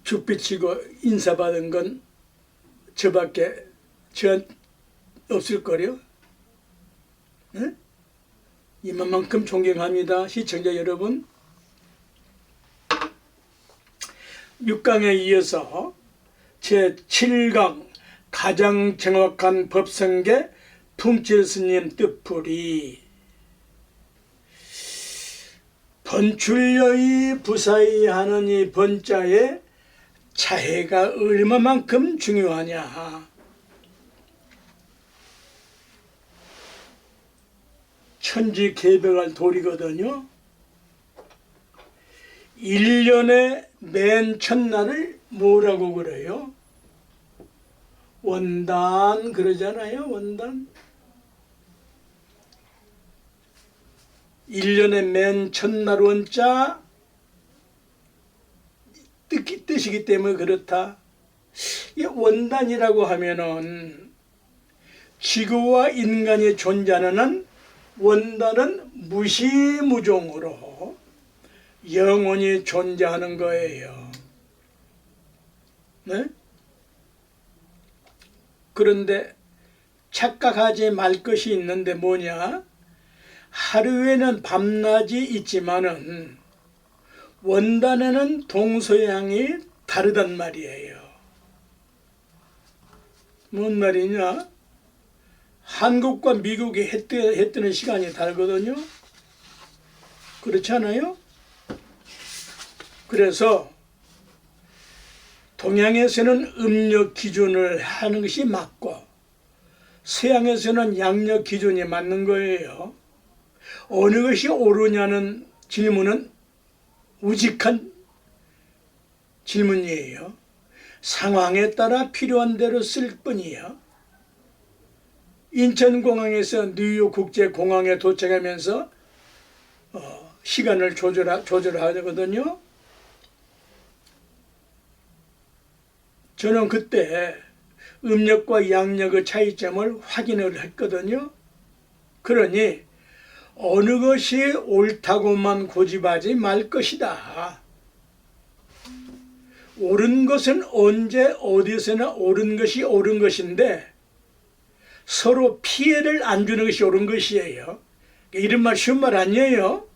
죽비치고 인사받은 건 저밖에 없을걸요. 네? 이만큼 존경합니다. 시청자 여러분. 6강에 이어서 제7강 가장 정확한 법성계 풍철스님 뜻풀이 번출여의 부사의 하는 이 번자에 자해가 얼마만큼 중요하냐. 천지개벽할 도리거든요. 1년의 맨 첫날을 뭐라고 그래요? 원단 그러잖아요. 원단. 1년의 맨 첫날 원자 뜻이기 때문에 그렇다. 이 원단이라고 하면은 지구와 인간이 존재하는 원단은 무시무종으로 영원히 존재하는 거예요. 네? 그런데 착각하지 말 것이 있는데 뭐냐? 하루에는 밤낮이 있지만은 원단에는 동서양이 다르단 말이에요. 뭔 말이냐? 한국과 미국이 해 뜨는 시간이 다르거든요. 그렇지 않아요? 그래서 동양에서는 음력 기준을 하는 것이 맞고 서양에서는 양력 기준이 맞는 거예요. 어느 것이 옳으냐는 질문은 우직한 질문이에요. 상황에 따라 필요한 대로 쓸 뿐이에요. 인천공항에서 뉴욕 국제공항에 도착하면서 시간을 조절하거든요. 저는 그때 음력과 양력의 차이점을 확인을 했거든요. 그러니 어느 것이 옳다고만 고집하지 말 것이다. 옳은 것은 언제 어디서나 옳은 것이 옳은 것인데 서로 피해를 안 주는 것이 옳은 것이에요. 이런 말 쉬운 말 아니에요.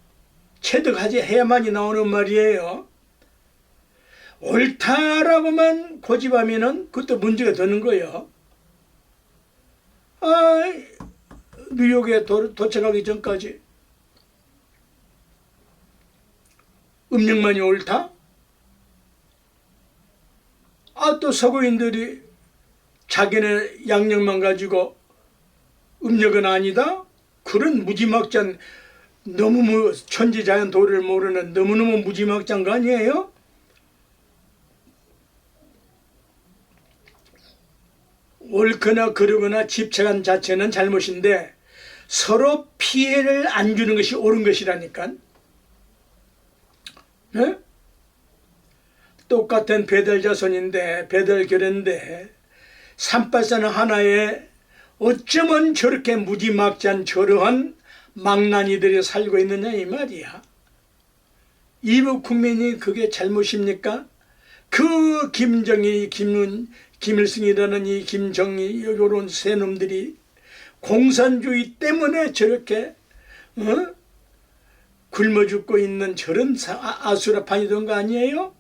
체득하지 해야만이 나오는 말이에요. 옳다라고만 고집하면은 그것도 문제가 되는 거예요. 뉴욕에 도착하기 전까지 음력만이 옳다? 또 서구인들이 자기네 양력만 가지고 음력은 아니다? 그런 무지막지한 너무 천지자연 도리를 모르는 너무너무 무지막지한 거 아니에요? 옳거나 그르거나 집착한 자체는 잘못인데 서로 피해를 안 주는 것이 옳은 것이라니까. 네? 똑같은 배달자손인데 배달결인데 산발사는 하나에 어쩌면 저렇게 무지막지한 저러한 망나니들이 살고 있느냐 이 말이야. 이북 국민이 그게 잘못입니까? 그 김정희, 김일성이라는 이 김정희 요런 새 놈들이 공산주의 때문에 저렇게 굶어 죽고 있는 저런 아수라판이 된 거 아니에요?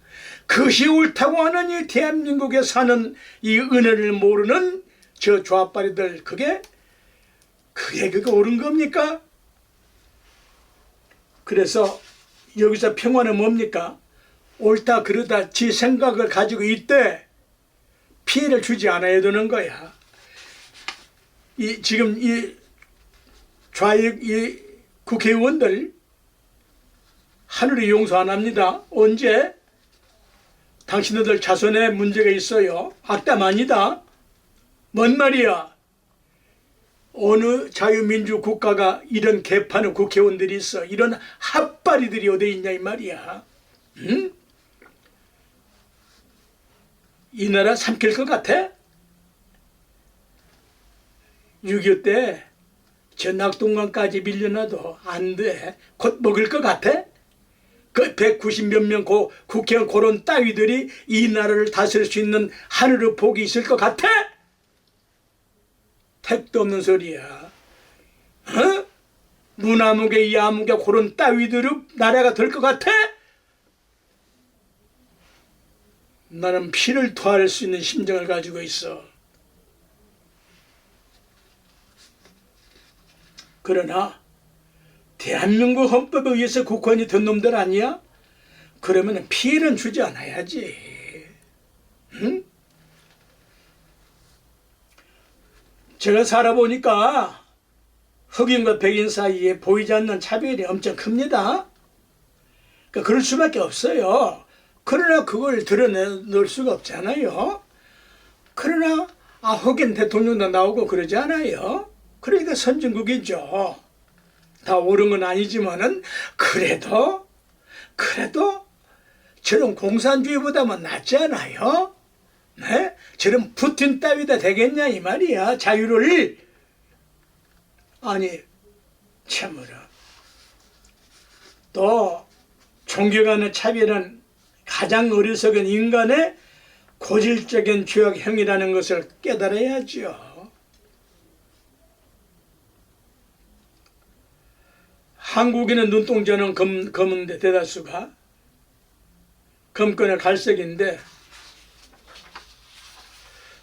그것이 옳다고 하는 이 대한민국에 사는 이 은혜를 모르는 저 좌빨이들 그게 옳은 겁니까? 그래서 여기서 평화는 뭡니까? 옳다 그러다 지 생각을 가지고 있대 피해를 주지 않아야 되는 거야. 지금 이 좌익 이 국회의원들 하늘이 용서 안 합니다. 언제? 당신들 자손에 문제가 있어요. 악담 아니다. 뭔 말이야? 어느 자유민주 국가가 이런 개판의 국회의원들이 있어. 이런 핫바리들이 어디 있냐 이 말이야. 응? 이 나라 삼킬 것 같아? 6.25 때 저 낙동강까지 밀려나도 안 돼. 곧 먹을 것 같아? 그 190몇 명 국회의원 그런 따위들이 이 나라를 다스릴 수 있는 하늘의 복이 있을 것 같아? 택도 없는 소리야. 어? 무나무개 야무개 그런 따위들의 나라가 될 것 같아? 나는 피를 토할 수 있는 심정을 가지고 있어. 그러나 대한민국 헌법에 의해서 국회의원이 된 놈들 아니야? 그러면 피해는 주지 않아야지. 응? 제가 살아보니까 흑인과 백인 사이에 보이지 않는 차별이 엄청 큽니다. 그러니까 그럴 수밖에 없어요. 그러나 그걸 드러낼 수가 없잖아요. 그러나 흑인 대통령도 나오고 그러지 않아요. 그러니까 선진국이죠. 다 옳은 건 아니지만은 그래도 저런 공산주의보다는 낫지 않아요? 네? 저런 푸틴 따위다 되겠냐 이 말이야. 자유를. 아니 참으로. 또 종교 간의 차별은 가장 어리석은 인간의 고질적인 죄악행위라는 것을 깨달아야죠. 한국인의 눈동자는 검은데 대다수가 검건의 갈색인데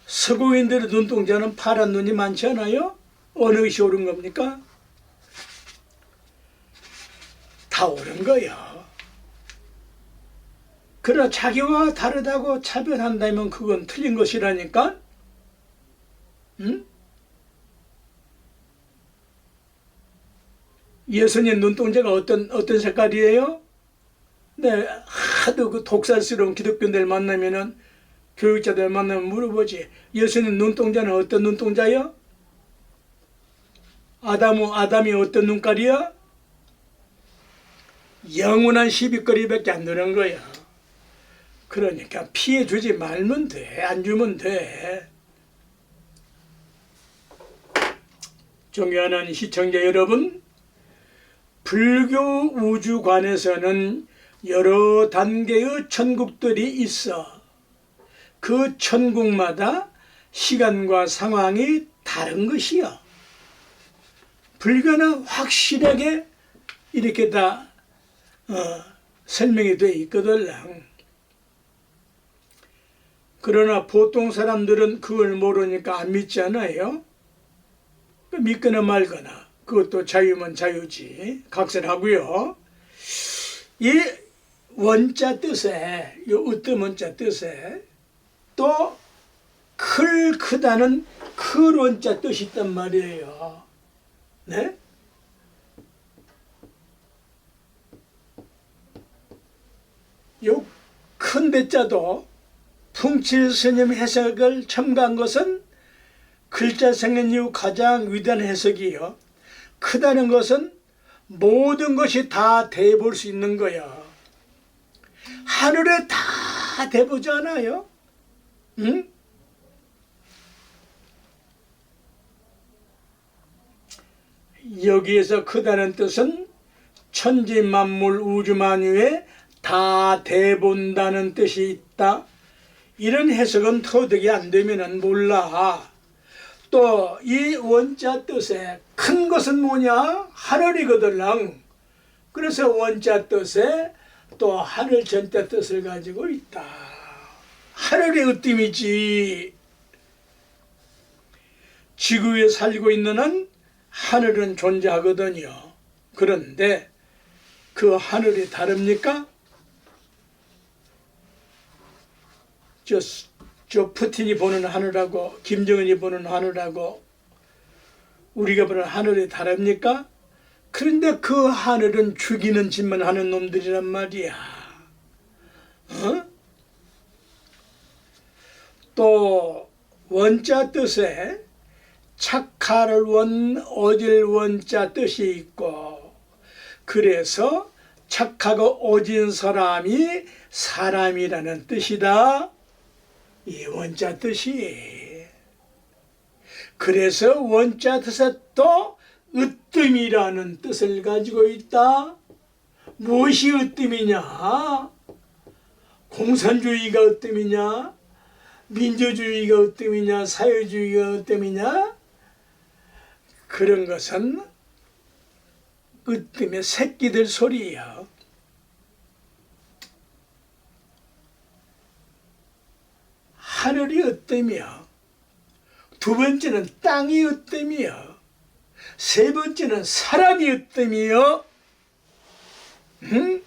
서구인들의 눈동자는 파란 눈이 많지 않아요? 어느 것이 옳은 겁니까? 다 옳은 거예요. 그러나 자기와 다르다고 차별한다면 그건 틀린 것이라니까? 응? 예수님 눈동자가 어떤 색깔이에요? 네, 하도 그 독살스러운 기독교인들 만나면은 교육자들 만나면 물어보지. 예수님 눈동자는 어떤 눈동자요? 아담이 어떤 눈깔이야? 영원한 시비거리밖에 안 되는 거야. 그러니까 피해 주지 말면 돼. 안 주면 돼. 존경하는 시청자 여러분, 불교 우주관에서는 여러 단계의 천국들이 있어. 그 천국마다 시간과 상황이 다른 것이요. 불교는 확실하게 이렇게 다 설명이 되어 있거든. 그러나 보통 사람들은 그걸 모르니까 안 믿잖아요. 믿거나 말거나 그것도 자유면 자유지. 각설하고요. 이 원자 뜻에, 이 으뜸 원자 뜻에 또 크다는 클 원자 뜻이 있단 말이에요. 네? 요 큰 대자도 풍칠 스님 해석을 첨가한 것은 글자 생긴 이후 가장 위대한 해석이요. 크다는 것은 모든 것이 다 대볼 수 있는 거야. 하늘에 다 대보지 않아요? 응? 여기에서 크다는 뜻은 천지 만물 우주 만유에 다 대본다는 뜻이 있다. 이런 해석은 터득이 안 되면은 몰라. 또 이 원자 뜻에 큰 것은 뭐냐? 하늘이거든. 그래서 원자 뜻에 또 하늘 전자 뜻을 가지고 있다. 하늘의 으뜸이지. 지구에 살고 있는 한 하늘은 존재하거든요. 그런데 그 하늘이 다릅니까? 저 푸틴이 보는 하늘하고 김정은이 보는 하늘하고 우리가 보는 하늘이 다릅니까? 그런데 그 하늘은 죽이는 짓만 하는 놈들이란 말이야. 어? 또 원자 뜻에 착할 원, 오질 원자 뜻이 있고, 그래서 착하고 오진 사람이 사람이라는 뜻이다. 이 원자 뜻이. 그래서 원자 뜻에 또 으뜸이라는 뜻을 가지고 있다. 무엇이 으뜸이냐? 공산주의가 으뜸이냐? 민주주의가 으뜸이냐? 사회주의가 으뜸이냐? 그런 것은 으뜸의 새끼들 소리야. 하늘이 으뜸이야. 두 번째는 땅이 으뜸이야. 세 번째는 사람이 으뜸이요. 응?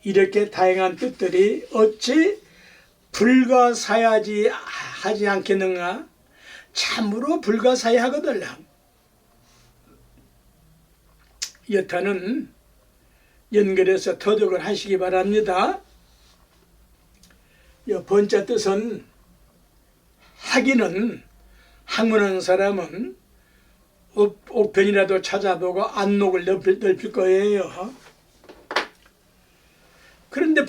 이렇게 다양한 뜻들이 어찌 불가사의하지 하지 않겠는가? 참으로 불가사의하거든. 여타는 연결해서 터득을 하시기 바랍니다. 번자 뜻은 하기는 학문하는 사람은 옥편이라도 찾아보고 안목을 넓힐 거예요. 그런데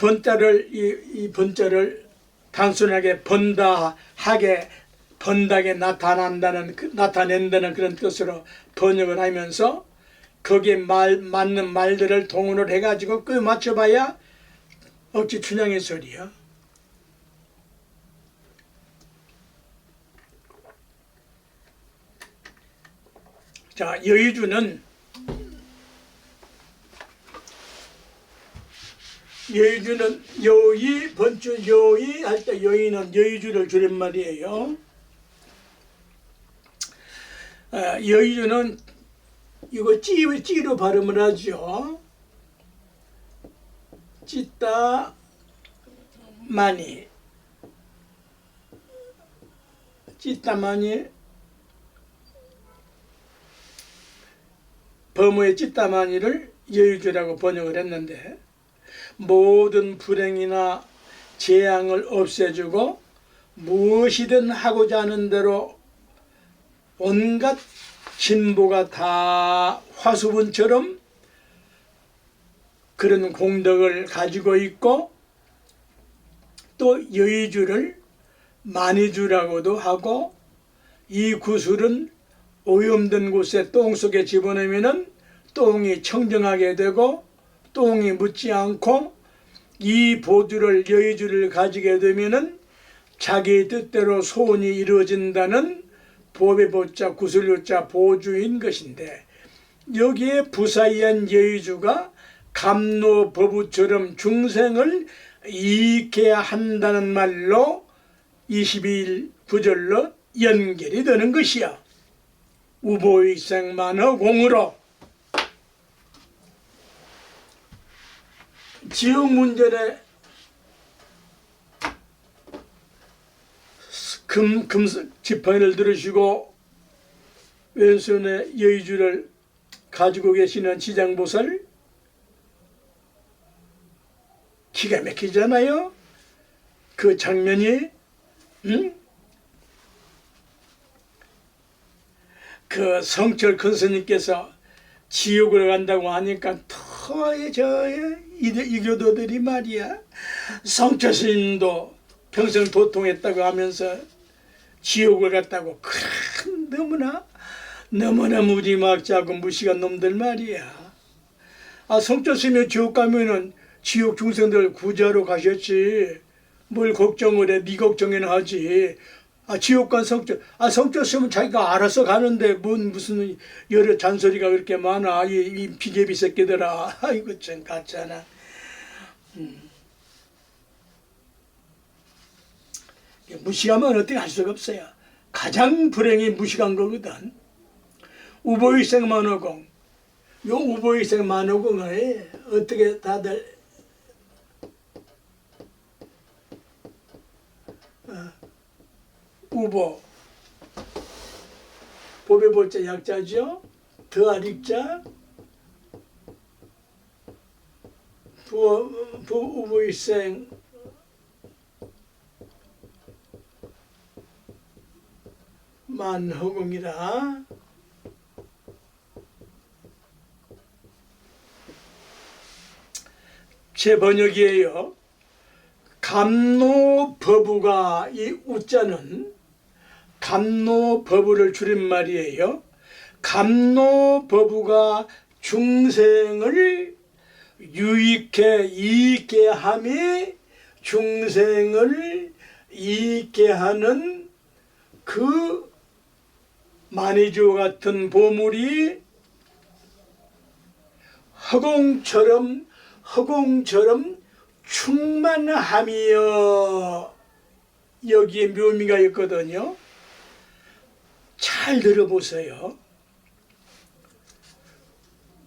이 번자를 단순하게 번다, 하게, 번다게 나타낸다는 그런 뜻으로 번역을 하면서 거기에 맞는 말들을 동원을 해가지고 그 맞춰봐야 억지 춘향의 소리야. 자, 여의주는 여의, 번주 여의 할 때 여의는 여의주를 줄임말이에요. 여의주는 이거 찌로 발음을 하죠. 찌따 마니, 범어의 찌따마니를 여의주라고 번역을 했는데, 모든 불행이나 재앙을 없애주고 무엇이든 하고자 하는 대로 온갖 진보가 다 화수분처럼 그런 공덕을 가지고 있고, 또 여의주를 만이주라고도 하고, 이 구슬은 오염된 곳에 똥 속에 집어넣으면 똥이 청정하게 되고 똥이 묻지 않고, 이 보주를 여의주를 가지게 되면 자기 뜻대로 소원이 이루어진다는 법의 보자 구슬요자 보주인 것인데, 여기에 부사이한 여의주가 감노법우처럼 중생을 이익해야 한다는 말로 22일 구절로 연결이 되는 것이야. 우보일생만허공으로 지역 문제에 지팡이를 들으시고 왼손에 여의주를 가지고 계시는 지장보살, 기가 막히잖아요. 그 장면이. 그 성철 큰 스님께서 지옥을 간다고 하니까 이교도들이 말이야, 성철 스님도 평생 도통했다고 하면서 지옥을 갔다고 너무나 무지막지하고 무식한 놈들 말이야. 성철 스님이 지옥 가면은 지옥 중생들 구제하러 가셨지, 뭘 걱정을 해. 네 걱정이나 하지. 지옥 간 성철 스님은 자기가 알아서 가는데 무슨 여러 잔소리가 그렇게 많아. 이 비계비 새끼들아. 아이고 참 같잖아. 무식하면 어떻게 할 수가 없어요. 가장 불행이 무식한 거거든. 우보일생 만호공. 요 우보일생 만호공을 어떻게 다들 우보, 법의 보자 약자죠. 더할 익자, 우보일생 만허공이라. 제 번역이에요. 감노법우가, 이 우자는 감노법우를 줄임말이에요. 갑노법우가 중생을 유익해 이익게 함이 중생을 이익게 하는 그 마니주 같은 보물이 허공처럼 충만함이여. 여기에 묘미가 있거든요. 잘 들어보세요.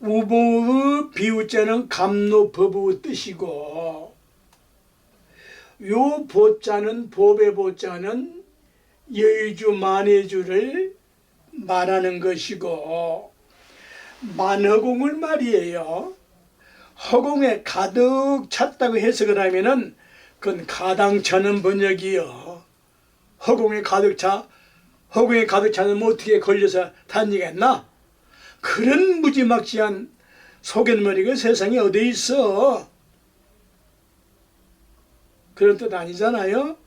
우보의 비우자는 갑노법의 뜻이고, 요 보자는 법의 보자는 여의주 만해주를 말하는 것이고, 만허공을 말이에요. 허공에 가득 찼다고 해석을 하면은 그건 가당차는 번역이요. 허공에 가득 차면 어떻게 걸려서 다니겠나? 그런 무지막지한 소견머리가 세상에 어디 있어? 그런 뜻 아니잖아요.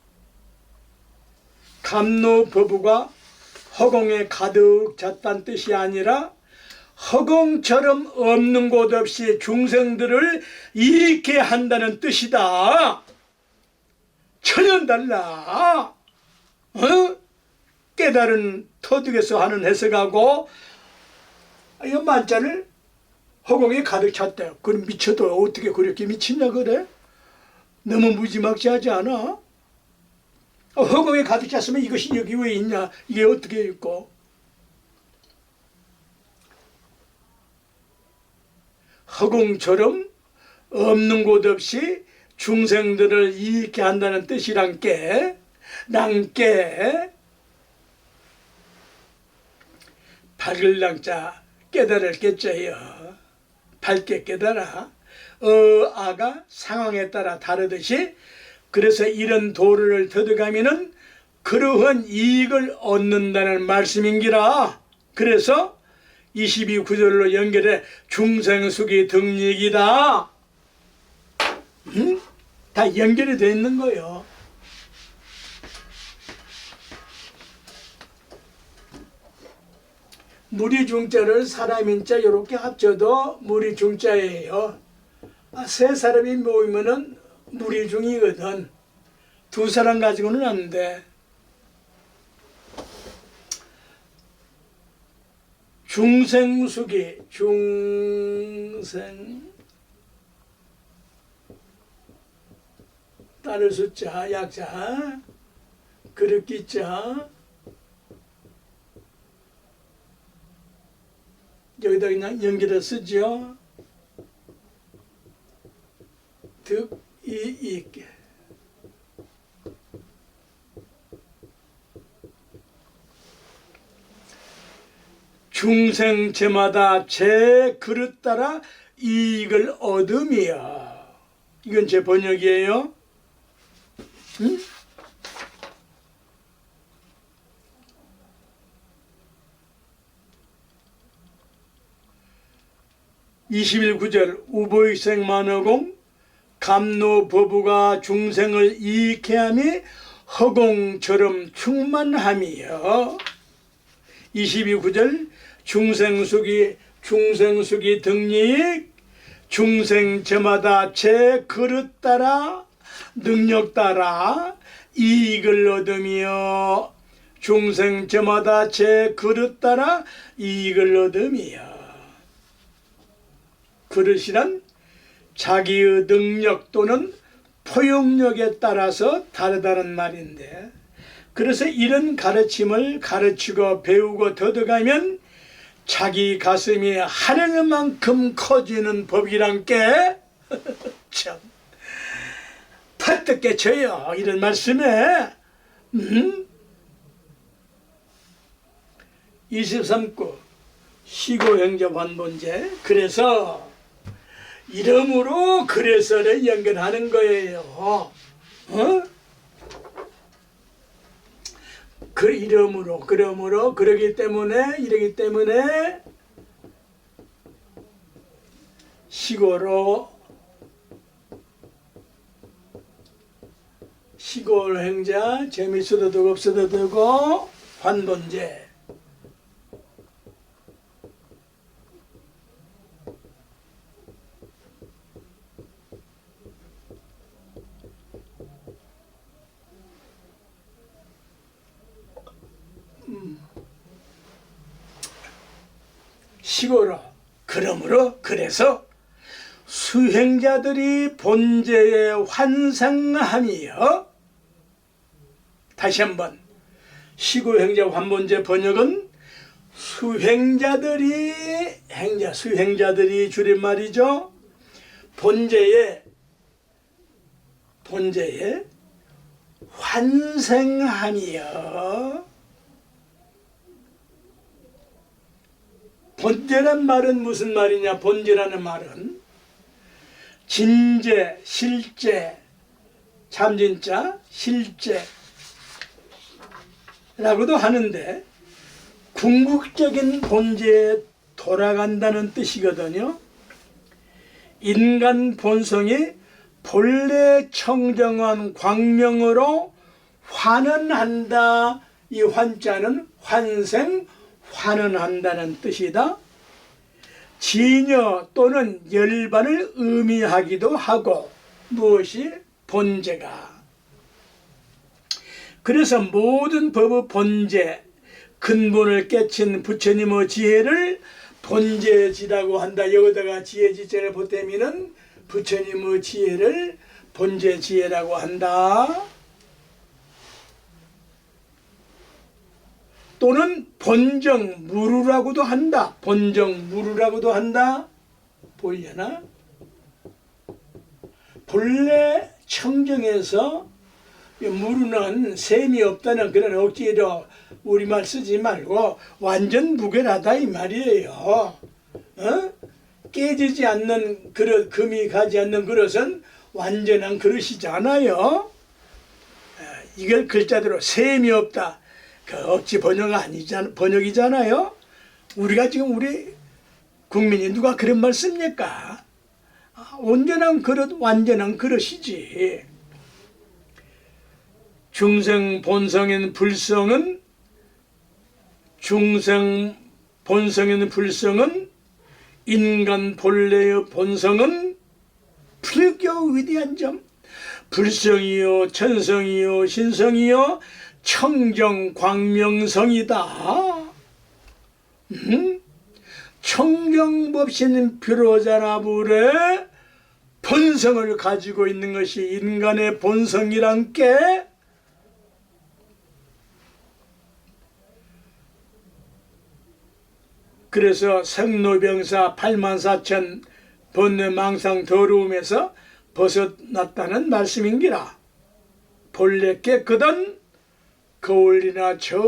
갑노법우가 허공에 가득 찼다는 뜻이 아니라 허공처럼 없는 곳 없이 중생들을 이익게 한다는 뜻이다. 전혀 달라. 깨달은 터득에서 하는 해석하고, 이 만자를 허공에 가득 찼대요. 그럼 미쳐도 어떻게 그렇게 미치냐 그래? 너무 무지막지하지 않아? 허공에 가득 찼으면 이것이 여기 왜 있냐? 이게 어떻게 있고? 허공처럼 없는 곳 없이 중생들을 이익게 한다는 뜻이란께, 랑께 밝을 랑자 깨달을 깨자여. 밝게 깨달아. 아가 상황에 따라 다르듯이, 그래서 이런 도를 터득하면은 그러한 이익을 얻는다는 말씀인기라. 그래서 22구절로 연결해 중생수기 등lik이다. 다 연결이 되어 있는 거예요. 무리중자를 사람인자 이렇게 합쳐도 무리중자예요. 세 사람이 모이면은 무리중이거든. 두 사람 가지고는 안 돼. 중생수기, 중생 따를 숫자, 약자, 그릇기자, 여기다 그냥 연결해 쓰죠. 득이익. 중생제마다 제 그릇 따라 이익을 얻음이야. 이건 제 번역이에요. 응? (21구절) 우보익생 만허공 갑노법우가 중생을 이익해 함이 허공처럼 충만함이여. 22구절 중생수기 등lik 중생 저마다 제 그릇 따라 능력 따라 이익을 얻으며, 중생 저마다 제 그릇 따라 이익을 얻으며. 그릇이란 자기의 능력 또는 포용력에 따라서 다르다는 말인데, 그래서 이런 가르침을 가르치고 배우고 터득하면 자기 가슴이 하늘만큼 커지는 법이란께. 참 퍼뜩 깨쳐요 이런 말씀에. 23구 시고행자 환본제. 그래서 이름으로 그래서를 연결하는 거예요. 그 이름으로, 그러므로, 이러기 때문에 시고로 시골 행자 재밌어도 되고 없어도 되고 환본제. 시고로 그러므로 그래서 수행자들이 본제에 환생함이여. 다시 한번 시고행자 환본제 번역은 수행자들이 줄임말이죠. 본제에 환생함이여. 본제란 말은 무슨 말이냐? 본제라는 말은 진제, 실제, 참진자, 실제라고도 하는데 궁극적인 본제에 돌아간다는 뜻이거든요. 인간 본성이 본래 청정한 광명으로 환원한다. 이 환자는 환생, 환원한다는 뜻이다. 진여 또는 열반을 의미하기도 하고, 무엇이? 본제가. 그래서 모든 법의 본제, 근본을 깨친 부처님의 지혜를 본제지라고 한다. 여기다가 지혜지자를 보태면은 부처님의 지혜를 본제지혜라고 한다. 또는 본정무루라고도 한다. 본정무루라고도 한다. 보이려나? 본래 청정에서 무루는 셈이 없다는 그런 억지로 우리말 쓰지 말고 완전 무결하다 이 말이에요. 깨지지 않는 그릇, 금이 가지 않는 그릇은 완전한 그릇이잖아요. 이걸 글자대로 셈이 없다. 그 억지 번역이잖아요. 우리가 지금 우리 국민이 누가 그런 말 씁니까? 온전한 그릇, 완전한 그릇이지. 중생 본성인 불성은 인간 본래의 본성은 불교 위대한 점, 불성이요 천성이요 신성이요 청정 광명성이다. 청정법신 비로자나불의 본성을 가지고 있는 것이 인간의 본성이란 게 그래서 생로병사 84,000 번뇌망상 더러움에서 벗어났다는 말씀인기라. 본래 깨끗한 거울이나 저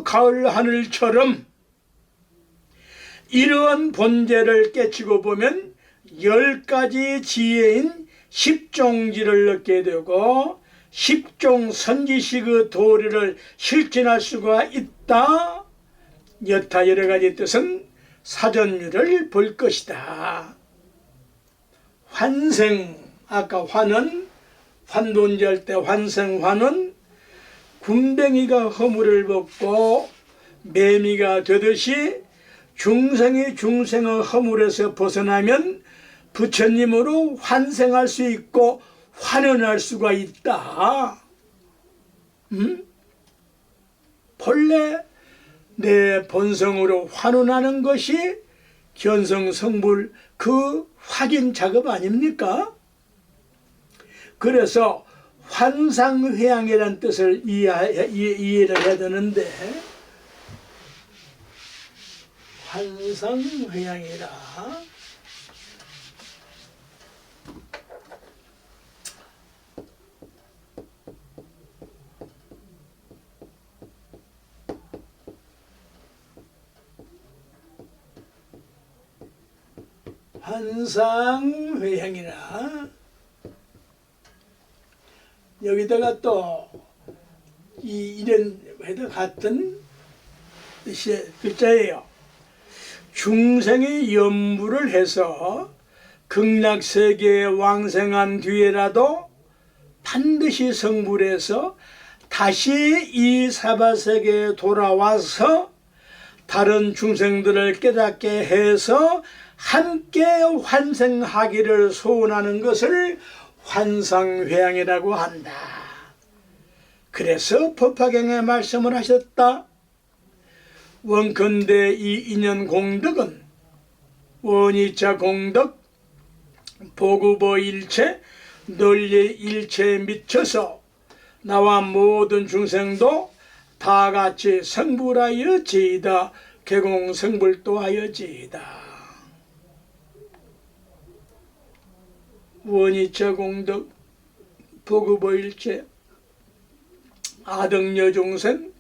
가을 하늘처럼 이러한 본제를 깨치고 보면 10가지 지혜인 십종지를 얻게 되고 십종 선지식의 도리를 실천할 수가 있다. 여타 여러가지 뜻은 사전유를 볼 것이다. 환생, 아까 환은 환돈절 때 환생환은 군뱅이가 허물을 벗고 매미가 되듯이 중생이 중생의 허물에서 벗어나면 부처님으로 환생할 수 있고 환원할 수가 있다. 본래 내 본성으로 환원하는 것이 견성성불 그 확인 작업 아닙니까? 그래서 환상회양이라는 뜻을 이해를 해야 되는데 환상회양이라 환상회양이라 여기다가 또 이런 회도 같은 뜻의 글자예요. 중생이 연부를 해서 극락세계에 왕생한 뒤에라도 반드시 성불해서 다시 이 사바세계에 돌아와서 다른 중생들을 깨닫게 해서 함께 환생하기를 소원하는 것을 환상회양이라고 한다. 그래서 법화경에 말씀을 하셨다. 원컨대 이 인연 공덕은 원이차 공덕 보구보 일체 널리 일체에 미쳐서 나와 모든 중생도 다 같이 성불하여지이다. 개공성불도 하여지이다. 원이차 공덕 보구보 일체 아등여 중생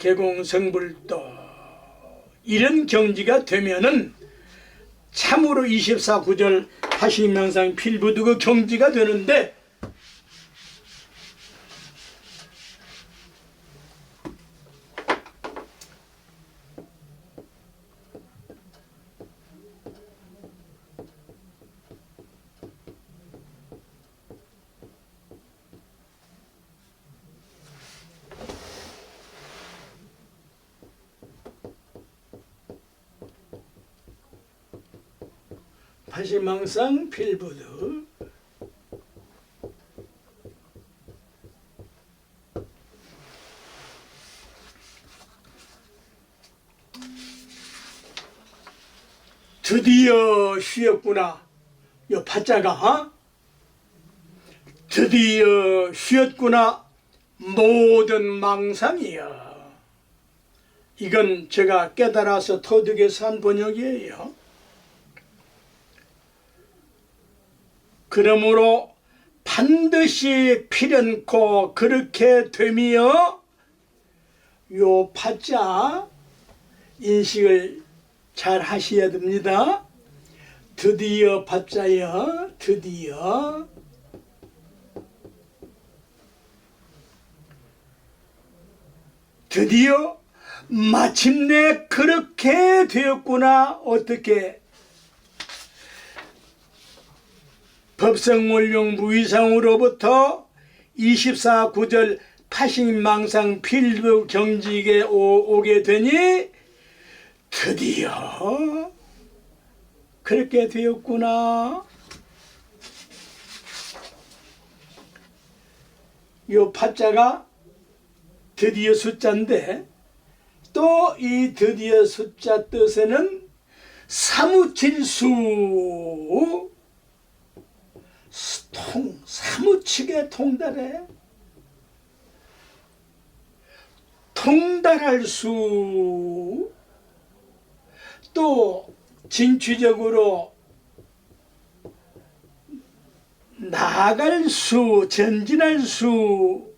개공성불도 이런 경지가 되면은 참으로 24구절 화시명상 필부도 그 경지가 되는데 화시망상 필부득 드디어 쉬었구나. 요 파자가 드디어 쉬었구나. 모든 망상이여. 이건 제가 깨달아서 터득해서 한 번역이에요. 그러므로 반드시 필연코 그렇게 되며 요 파자 인식을 잘 하셔야 됩니다. 드디어 파자여 드디어 마침내 그렇게 되었구나. 어떻게? 법성원룡 무의상으로부터 24구절 파식망상 필부 경직에 오게 되니 드디어 그렇게 되었구나. 요 파자가 드디어 숫자인데 또 이 드디어 숫자 뜻에는 사무칠수 사무치게 통달해. 통달할 수, 또 진취적으로 나아갈 수, 전진할 수,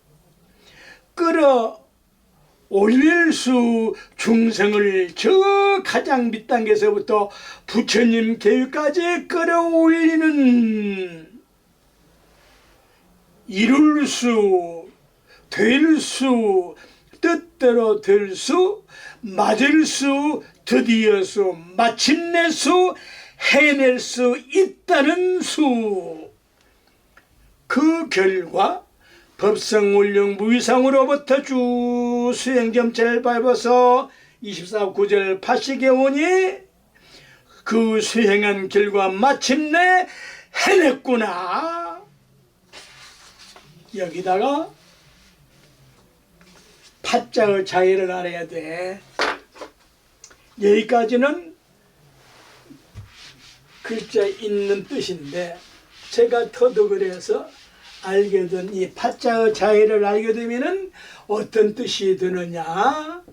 끌어올릴 수, 중생을 저 가장 밑단계에서부터 부처님 계획까지 끌어올리는 이룰 수, 될 수, 뜻대로 될 수, 맞을 수, 드디어 수, 마침내 수, 해낼 수 있다는 수. 그 결과 법성원룡 무의상으로부터 쭉 수행점체를 밟아서 24구절 파식에 오니 그 수행한 결과 마침내 해냈구나. 여기다가 파자의 자의를 알아야 돼. 여기까지는 글자 있는 뜻인데 제가 터득을 해서 알게 된 이 파자의 자의를 알게 되면은 어떤 뜻이 드느냐?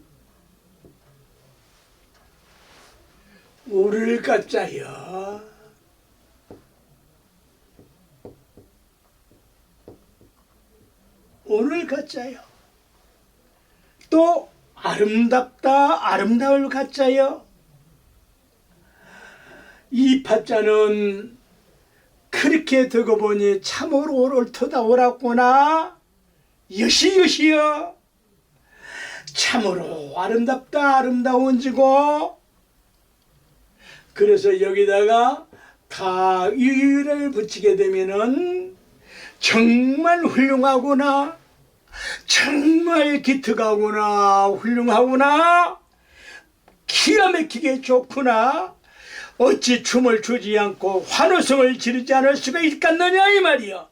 오를 가짜여. 오를 가짜요. 또 아름답다, 아름다울 가짜요. 이 파자는 그렇게 되고 보니 참으로 옳도다 옳았구나. 여시여시여. 참으로 아름답다, 아름다운지고. 그래서 여기다가 다 유를 붙이게 되면은 정말 훌륭하구나. 정말 기특하구나. 훌륭하구나. 기가 막히게 좋구나. 어찌 춤을 추지 않고 환호성을 지르지 않을 수가 있겠느냐 이 말이야.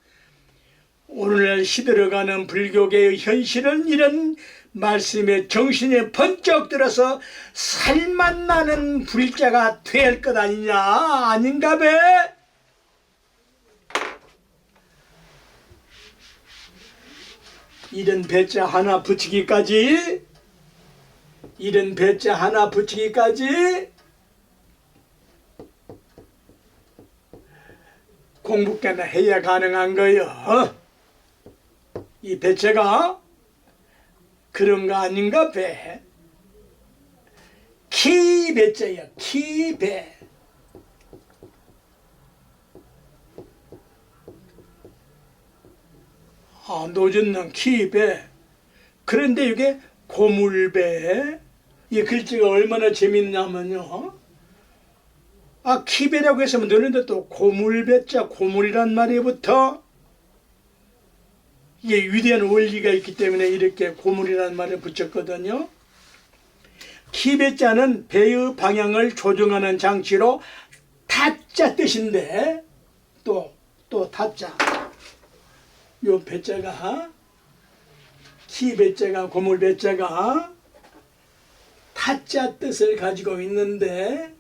오늘날 시들어가는 불교계의 현실은 이런 말씀에 정신이 번쩍 들어서 살맛 나는 불자가 될 것 아니냐, 아닌가 배? 이런 배자 하나 붙이기까지, 이런 배자 하나 붙이기까지 공부께나 해야 가능한 거요. 이 배체가 그런 거 아닌가 배. 키 배자야, 키 배. 아, 노젓는 키 배. 그런데 이게 고물배. 이 글자가 얼마나 재밌냐면요. 아, 키배라고 했으면 되는데 또 고물배자, 고물이란 말이 붙어. 이게 위대한 원리가 있기 때문에 이렇게 고물이라는 말을 붙였거든요. 키배자는 배의 방향을 조정하는 장치로 타자 뜻인데, 또 타자. 요 배자가, 키배자가, 고물배자가 타자 뜻을 가지고 있는데,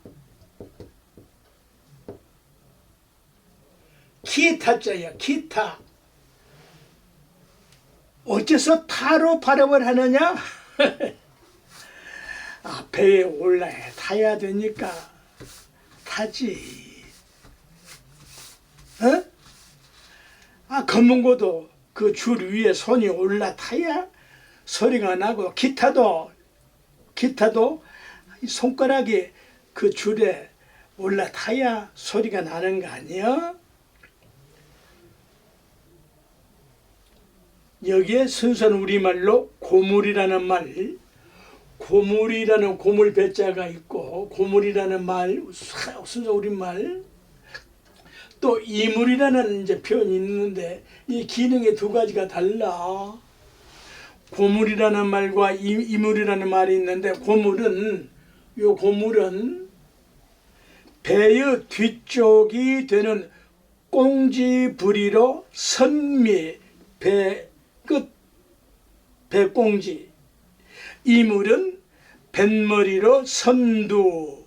기타자야, 기타. 어째서 타로 발음을 하느냐? 아, 배에 올라야 타야 되니까 타지. 어? 아, 검은고도 그 줄 위에 손이 올라타야 소리가 나고, 기타도 손가락이 그 줄에 올라타야 소리가 나는 거 아니야? 여기에 순수한 우리말로 고물이라는 말, 고물이라는 고물 배자가 있고, 고물이라는 말, 순수한 우리말, 또 이물이라는 이제 표현이 있는데, 이 기능이 두 가지가 달라. 고물이라는 말과 이물이라는 말이 있는데, 고물은 배의 뒤쪽이 되는 꽁지 부리로 선미, 배 끝, 배꽁지. 이물은 뱃머리로 선두.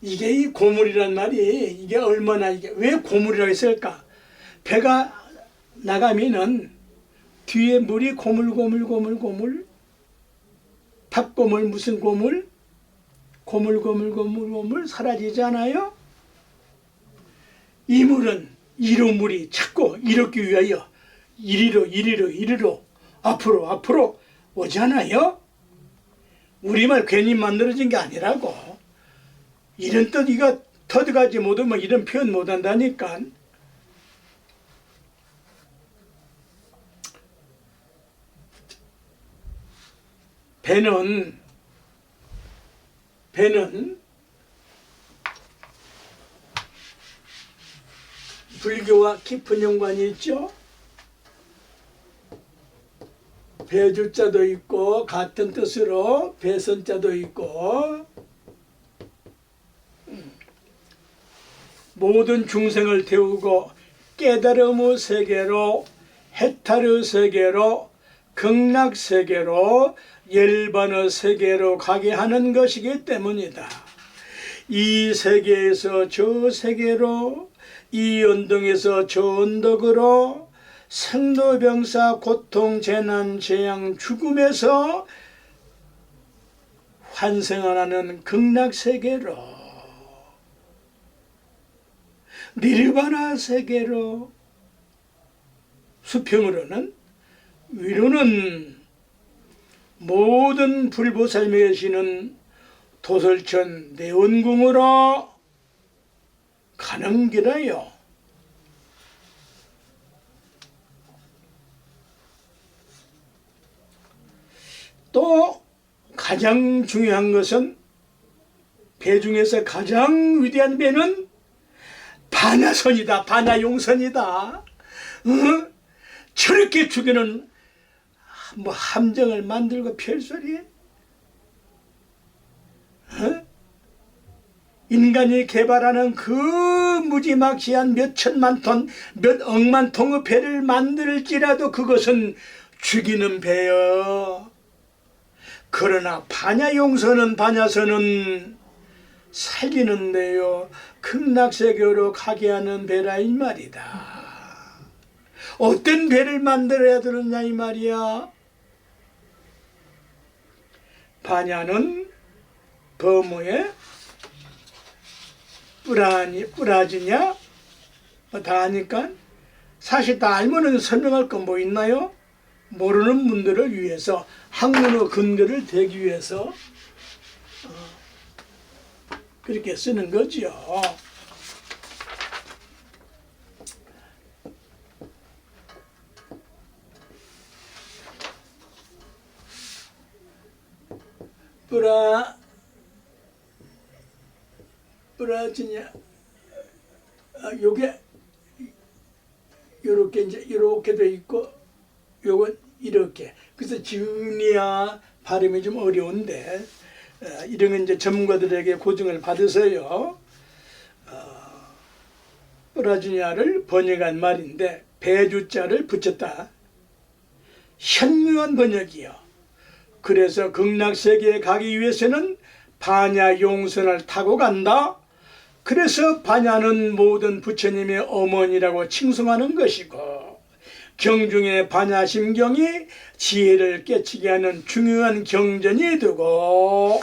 이게 이 고물이란 말이, 이게 얼마나, 이게 왜 고물이라고 했을까? 배가 나가면은 뒤에 물이 고물, 팥고물, 무슨 고물? 고물 사라지잖아요? 이 물은 이로 물이 자꾸 이렇기 위하여 이리로 앞으로 오잖아요. 우리말 괜히 만들어진 게 아니라고. 이런 뜻 이거 터득하지 못하면 이런 표현 못한다니까. 배는 불교와 깊은 연관이 있죠. 배주자도 있고, 같은 뜻으로 배선자도 있고, 모든 중생을 태우고 깨달음의 세계로, 해탈의 세계로, 극락 세계로, 열반의 세계로 가게 하는 것이기 때문이다. 이 세계에서 저 세계로, 이 언덕에서 저 언덕으로, 생로병사 고통 재난 재앙 죽음에서 환생하는 극락 세계로, 니르바나 세계로, 수평으로는, 위로는 모든 불보살미 계시는 도설천 내원궁으로 가는 길이요. 또 가장 중요한 것은, 배 중에서 가장 위대한 배는 반야선이다. 반야용선이다. 저렇게 죽이는 뭐 함정을 만들고 별소리? 인간이 개발하는 그 무지막지한 몇 천만 톤, 몇 억만 통의 배를 만들지라도 그것은 죽이는 배여. 그러나 반야용서는 반야서는 살리는데요, 극락세계로 가게 하는 배라 이 말이다. 어떤 배를 만들어야 되느냐 이 말이야. 반야는 범우에 뿌라지냐 다 아니까 사실 다 알면은 설명할 건 뭐 있나요? 모르는 분들을 위해서 학문의 근거를 대기 위해서 그렇게 쓰는 거지요. 뿌라지냐, 요게 요렇게 이제 이렇게 돼 있고 요건 이렇게. 그래서 지은이야 발음이 좀 어려운데 이런 건 이제 전문가들에게 고증을 받으세요. 뿌라지냐를 번역한 말인데 배주자를 붙였다. 현명한 번역이요. 그래서 극락세계에 가기 위해서는 반야 용선을 타고 간다. 그래서 반야는 모든 부처님의 어머니라고 칭송하는 것이고, 경중의 반야심경이 지혜를 깨치게 하는 중요한 경전이 되고,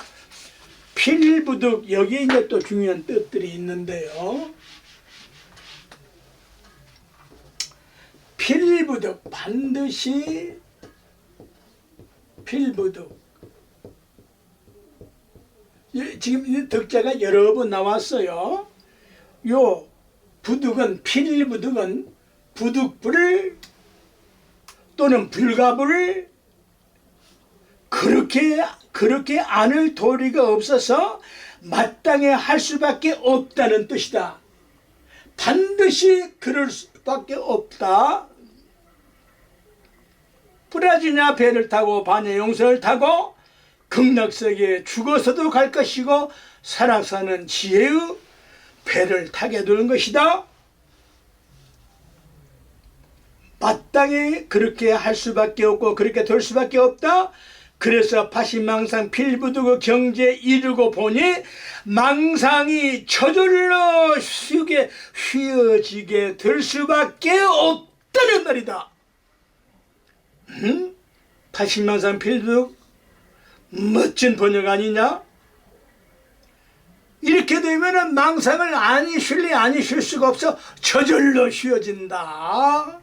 필부득, 여기에 이제 또 중요한 뜻들이 있는데요. 필부득, 반드시 필부득. 지금 덕자가 여러 번 나왔어요. 요 부득은, 필부득은 부득불 또는 불가불 그렇게 안을 도리가 없어서 마땅히 할 수밖에 없다는 뜻이다. 반드시 그럴 수밖에 없다. 뿌라지냐 배를 타고 반야용선을 타고 극락세계에 죽어서도 갈 것이고 살아서는 지혜의 배를 타게 되는 것이다. 마땅히 그렇게 할 수밖에 없고 그렇게 될 수밖에 없다. 그래서 파시망상 필부득의 경지에 이르고 보니 망상이 저절로 휘어지게 될 수밖에 없다는 말이다. 파시망상 필부득 멋진 번역 아니냐? 이렇게 되면은 망상을 아니 쉴 수가 없어. 저절로 쉬어진다.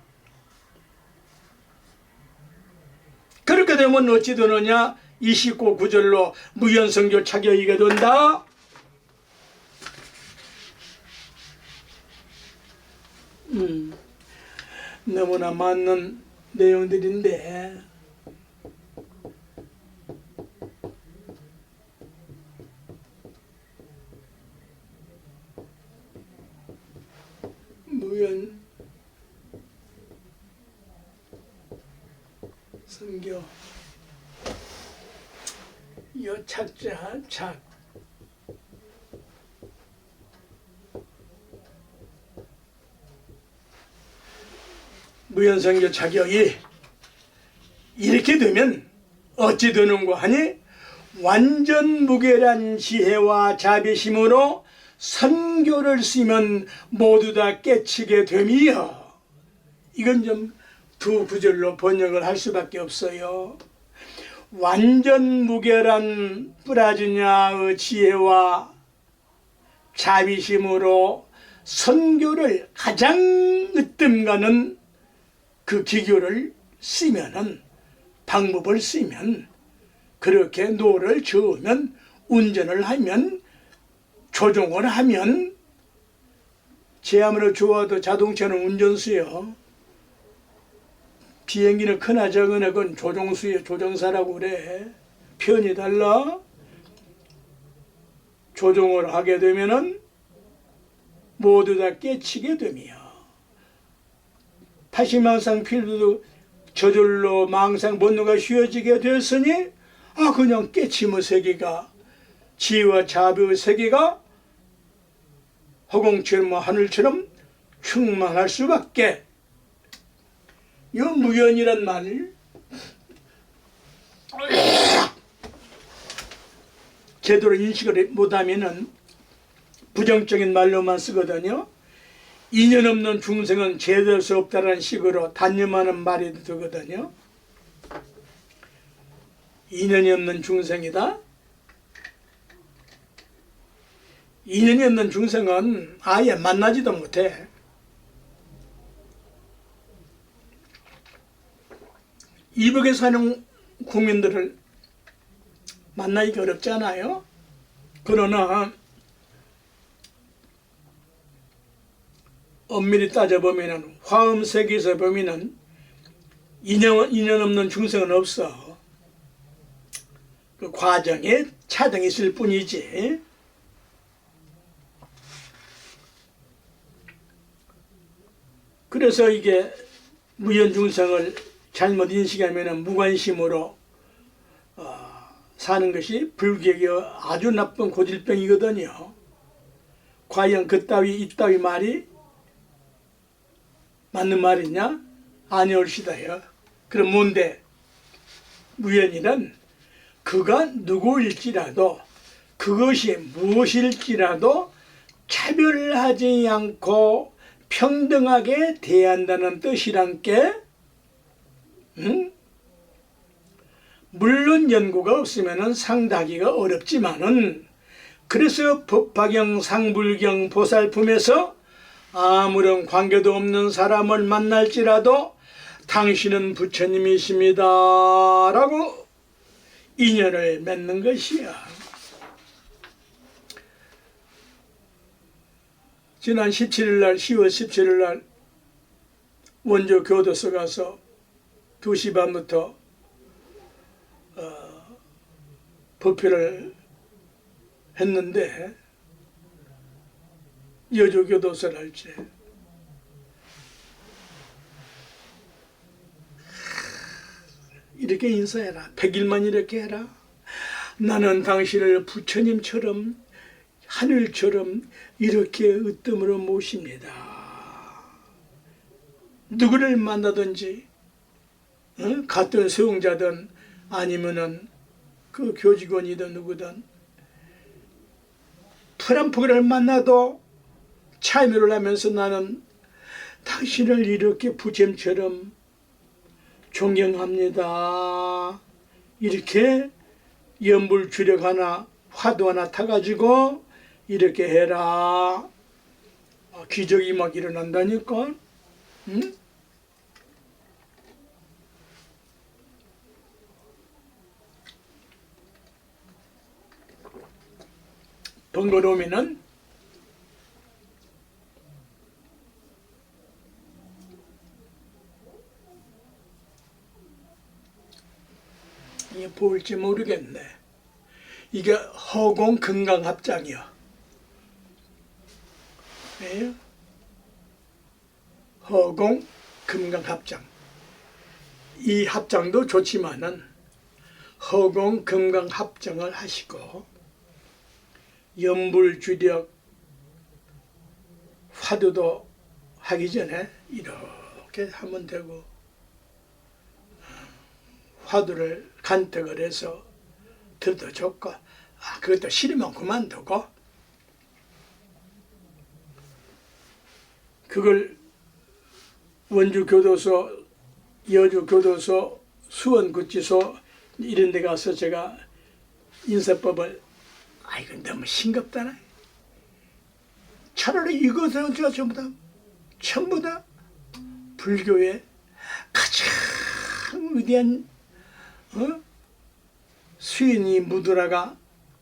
그렇게 되면 어찌 되느냐? 29 구절로 무연성교 차격이게 된다. 너무나 맞는 내용들인데 무연성교 요 착자 착 무연성교 자격이 이렇게 되면 어찌 되는고 하니 완전 무결한 지혜와 자비심으로 선교를 쓰면 모두 다 깨치게 됨이여. 이건 좀 두 구절로 번역을 할 수밖에 없어요. 완전 무결한 뿌라지냐의 지혜와 자비심으로 선교를 가장 으뜸가는 그 기교를 쓰면은, 방법을 쓰면, 그렇게 노를 저으면, 운전을 하면, 조종을 하면, 제 아무리 좋아도 자동차는 운전수요. 비행기는 크나작으나 그건 조종수요. 조종사라고 그래. 편이 달라. 조종을 하게 되면은 모두 다 깨치게 됨이야. 파시망상 필부득 저절로 망상 본능가 쉬어지게 되었으니 그냥 깨침의 세계가, 지혜와 자비의 세계가 허공처럼 하늘처럼 충만할 수밖에. 이 무연이란 말 제대로 인식을 못하면은 부정적인 말로만 쓰거든요. 인연 없는 중생은 제될 수 없다는 식으로 단념하는 말이 되거든요. 인연이 없는 중생이다. 인연이 없는 중생은 아예 만나지도 못해. 이북에 사는 국민들을 만나기가 어렵잖아요. 그러나 엄밀히 따져보면 화엄세계에서 보면 인연 없는 중생은 없어. 그 과정에 차등이 있을 뿐이지. 그래서 이게 무연중생을 잘못 인식하면 무관심으로 사는 것이 불교의 아주 나쁜 고질병이거든요. 과연 그따위 이따위 말이 맞는 말이냐? 아니올시다요. 그럼 뭔데? 무연이란 그가 누구일지라도 그것이 무엇일지라도 차별하지 않고 평등하게 대한다는 뜻이란 게, 물론 연고가 없으면 상다하기가 어렵지만은, 그래서 법화경, 상불경, 보살품에서 아무런 관계도 없는 사람을 만날지라도 당신은 부처님이십니다 라고 인연을 맺는 것이야. 지난 17일날 10월 17일날 원조 교도소 가서 2시 반부터 법회를 했는데, 여조교도소랄지 이렇게 인사해라. 100일만 이렇게 해라. 나는 당신을 부처님처럼 하늘처럼 이렇게 으뜸으로 모십니다. 누구를 만나든지 같은 수용자든 아니면은 그 교직원이든 누구든 프란포기를 만나도 참여를 하면서 나는 당신을 이렇게 부처님처럼 존경합니다. 이렇게 연불 주력 하나 화두 하나 타가지고 이렇게 해라. 기적이 막 일어난다니까. 응? 번거로우면은 이게 볼지 모르겠네. 이게 허공 금강 합장이야. 네? 허공 금강 합장. 이 합장도 좋지만은 허공 금강 합장을 하시고 연불주력 화두도 하기 전에 이렇게 하면 되고, 화두를 간택을 해서 들도 좋고, 그것도 싫으면 그만두고, 그걸 원주교도소, 여주교도소, 수원구치소 이런 데 가서 제가 인사법을, 이건 너무 싱겁다나. 차라리 이것은 제가 전부 다 불교의 가장 위대한 수인이 묻으라가,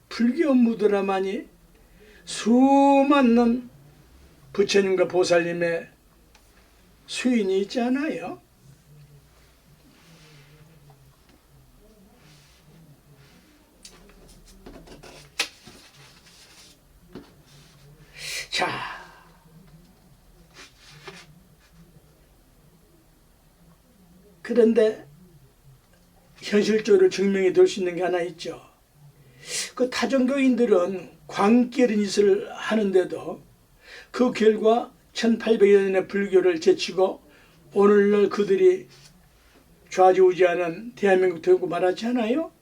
불교 묻으라만이 수많은 부처님과 보살님의 수인이 있잖아요. 자, 그런데 현실적으로 증명이 될 수 있는 게 하나 있죠. 그 타종교인들은 광기른 짓을 하는데도 그 결과 1800여 년의 불교를 제치고 오늘날 그들이 좌지우지하는 대한민국 되고 말하지 않아요?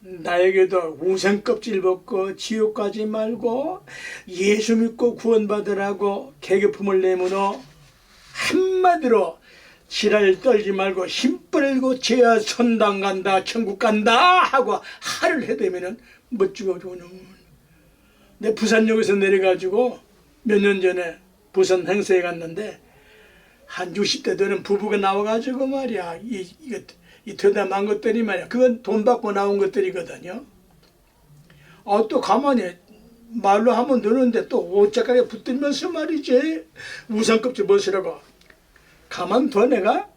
나에게도 우상 껍질 벗고 지옥 가지 말고 예수 믿고 구원받으라고 계급품을 내므로 한마디로 지랄 떨지 말고 힘 뿌리고 죄야 천당 간다 천국 간다 하고 하를 해대면은 멋지고 좋은. 내 부산역에서 내려가지고 몇 년 전에 부산 행사에 갔는데 한 60대 되는 부부가 나와가지고 말이야 이 대담한 것들이 말이야 그건 돈 받고 나온 것들이거든요. 또 가만히 말로 하면 되는데 또 옷자락에 붙들면서 말이지 우산껍질 벗으라고 가만둬 내가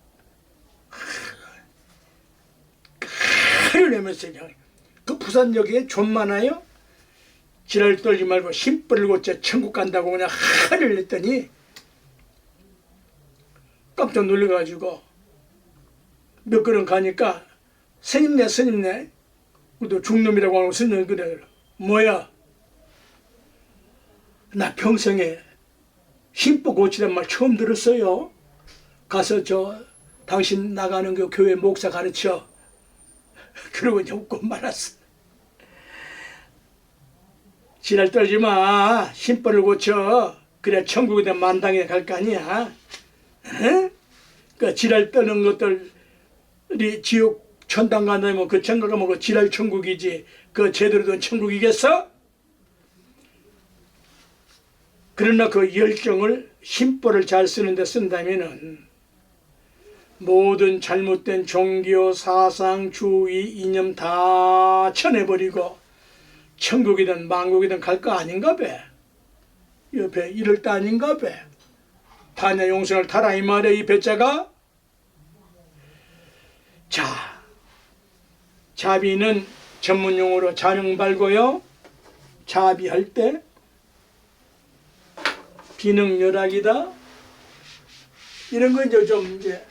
칼을 내면서 그냥 그 부산역에 좀 많아요. 지랄 떨지 말고 힘 뿌리고 천국 간다고 그냥 칼을 냈더니 깜짝 놀래가지고 몇 걸음 가니까 스님네 또 중놈이라고 하고 스님 그래 뭐야 나 평생에 힘뿌 고치란 말 처음 들었어요. 가서 당신 나가는 그 교회 목사 가르쳐. 그러고 이제 웃고 말았어. 지랄 떨지 마. 힘뿌를 고쳐. 그래 천국에 만당에 갈 거 아니야. 그 지랄 떠는 것들이 지옥 천당 간다면 그 천국 가면 그 지랄 천국이지. 그 제대로 된 천국이겠어? 그러나 그 열정을 힘뿌를 잘 쓰는데 쓴다면은 모든 잘못된 종교, 사상, 주의, 이념 다 쳐내버리고 천국이든 만국이든 갈 거 아닌가 배. 옆에 이럴 때 아닌가 배. 다냐 용선을 타라 이 말이야 이 배자가. 자, 자비는 전문용어로 자능 발고요. 자비할 때 비능열악이다. 이런 거 이제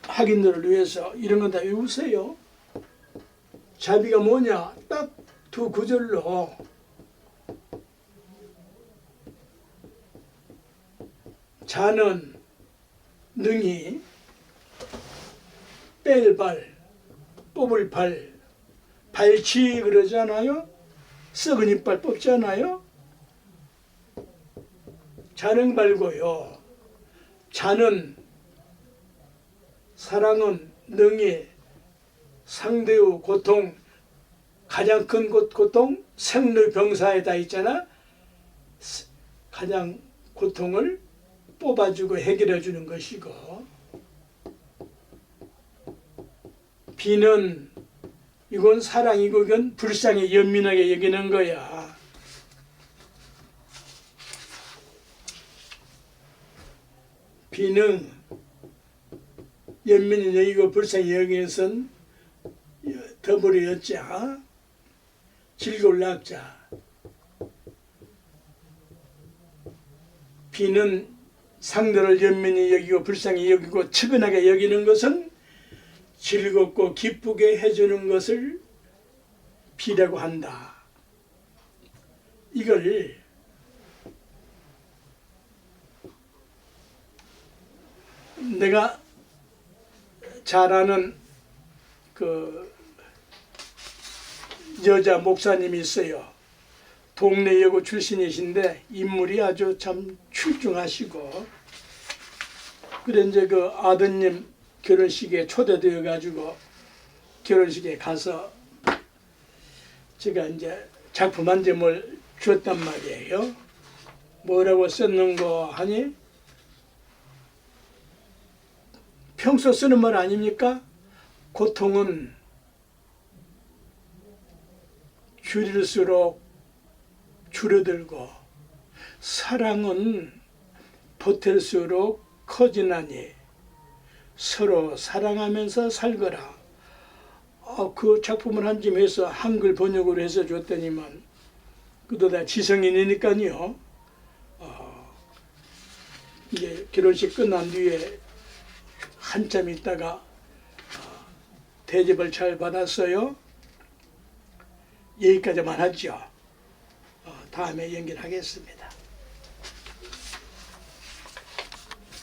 학인들을 위해서 이런 건 다 외우세요. 자비가 뭐냐? 딱 두 구절로 자는 능히 뺄 발, 뽑을 발, 발치 그러잖아요. 썩은 이빨 뽑잖아요. 자능 발고요. 자는 사랑은 능히 상대의 고통 가장 큰 고통 생로병사에다 있잖아. 가장 고통을 뽑아주고 해결해 주는 것이고 비는 이건 사랑이고 이건 불쌍히 연민하게 여기는 거야. 비는 연민이 여기고 불쌍히 여기는 것은 더불어 였자 즐거울 낙자. 비는 상대를 연민히 여기고 불쌍히 여기고 측은하게 여기는 것은 즐겁고 기쁘게 해주는 것을 비라고 한다. 이걸 내가 잘 아는 그 여자 목사님이 있어요. 동네 여고 출신이신데 인물이 아주 참 출중하시고 그래 이제 그 아드님 결혼식에 초대되어 가지고 결혼식에 가서 제가 이제 작품 한 점을 주었단 말이에요. 뭐라고 썼는거 하니 평소 쓰는 말 아닙니까? 고통은 줄일수록 줄어들고 사랑은 보탤수록 커지나니 서로 사랑하면서 살거라. 그 작품을 한 점 해서 한글 번역으로 해서 줬더니만 그도 다 지성인이니까요. 이제 결혼식 끝난 뒤에 한참 있다가 대접을 잘 받았어요. 여기까지만 하죠. 다음에 연결하겠습니다.